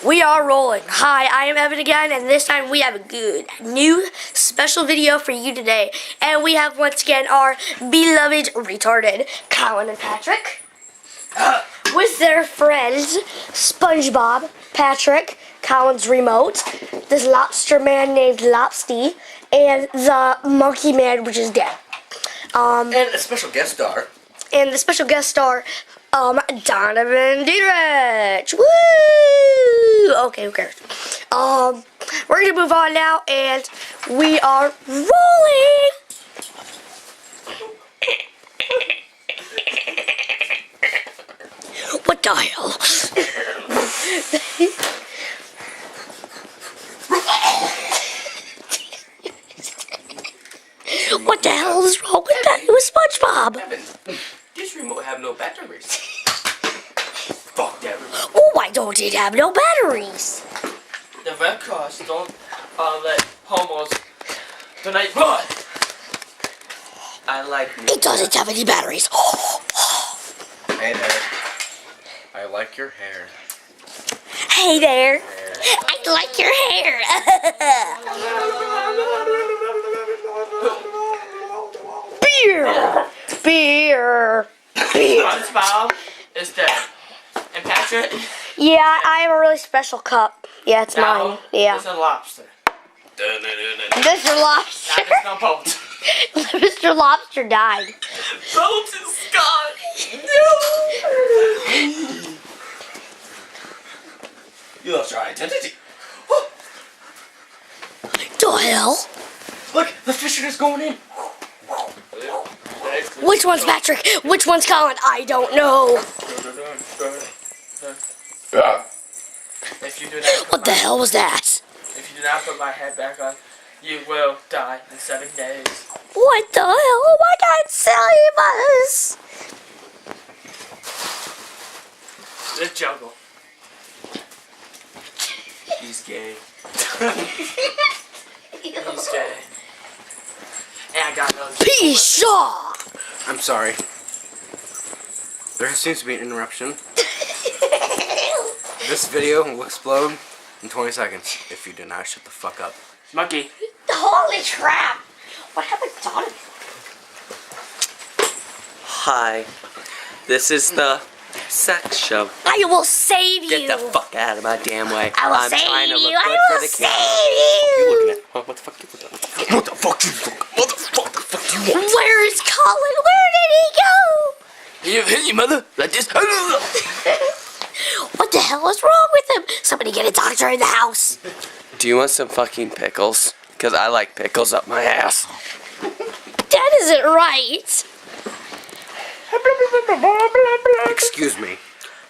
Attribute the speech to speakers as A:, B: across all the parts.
A: We are rolling. Hi, I am Evan again, and this time we have a good new special video for you today. And we have once again our beloved retarded Colin and Patrick with their friends SpongeBob, Patrick, Colin's remote, this lobster man named Lopsty, and the monkey man, which is dead.
B: And a special guest star.
A: And the special guest star, Donovan Dietrich. Woo! Okay, who cares? We're gonna move on now, and we are rolling. What the hell? What the hell is wrong with SpongeBob?
B: Evan, this remote have no batteries. Fuck that remote.
A: Oh, why don't it have no batteries?
C: The Red Cross don't let homos donate blood. I like me.
A: It doesn't have any batteries.
B: Hey there. I like your hair.
A: Hey there. I like your hair. Beer. Beer. Beer.
C: SpongeBob is dead. And Patrick?
A: Yeah, I have a really special cup. Yeah, it's mine. Yeah.
C: It's a lobster.
A: Mr. Lobster.
C: Not just no boat.
A: Mr. Lobster died.
C: Boat is gone.
B: You lost your identity.
A: The hell?
B: Look, the fisher is going in.
A: Which one's Patrick? Which one's Colin? I don't know.
C: If you do not
A: What the hell was that?
C: If you do not put my head back on, you will die in 7 days.
A: What the hell? Oh my God, save us!
C: The jungle.
B: He's gay.
C: He's gay. And I got those.
A: Peace off!
B: I'm sorry. There seems to be an interruption. This video will explode in 20 seconds if you do not shut the fuck up.
C: Monkey.
A: Holy crap! What happened to Donovan?
D: Hi, this is the sex show.
A: I will save you!
D: Get the fuck out of my damn way.
A: I will
D: I'm
A: save
D: trying to look
A: you!
D: good
A: I
D: for
A: will
D: the
A: save
D: camera.
A: you!
D: You looking at? Huh? What the fuck you looking at?
B: What the fuck you fuck? What the fuck do you want?
A: Where is Colin? Where did he go?
C: You hit your mother like this.
A: What the hell is wrong with him? Somebody get a doctor in the house.
D: Do you want some fucking pickles? Because I like pickles up my ass.
A: That isn't right.
B: Excuse me.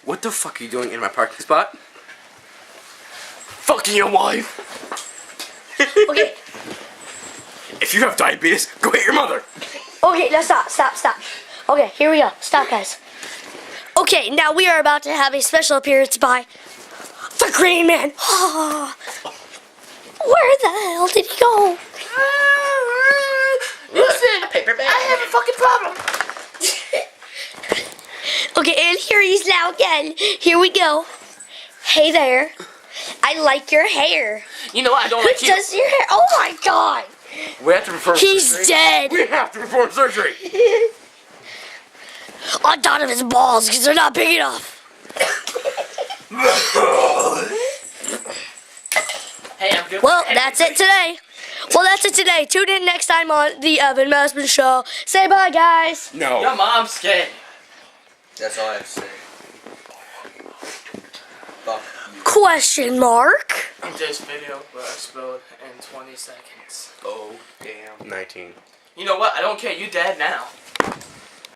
B: What the fuck are you doing in my parking spot?
C: Fucking your wife.
A: Okay.
B: If you have diabetes, go hit your mother.
A: Okay, now stop. Okay, here we go. Stop, guys. Okay, now we are about to have a special appearance by the Green Man. Where the hell did he go?
C: Listen,
B: paper bag.
C: I have a fucking problem.
A: Okay, and here he's now again. Here we go. Hey there. I like your hair.
C: You know I don't
A: Who
C: like you.
A: does your hair? Oh my God.
B: We have to perform
A: He's
B: surgery.
A: dead.
B: We have to perform surgery.
A: On Donovan's balls because they're not big enough.
C: Hey, I'm good.
A: Well, that's it today. Tune in next time on the Evan Messman Show. Say bye, guys.
B: No.
C: Your mom's scared.
B: That's all I have to say. Fuck you.
A: Question mark.
C: This video will explode in 20 seconds.
B: Oh, damn. 19.
C: You know what? I don't care. You dead now.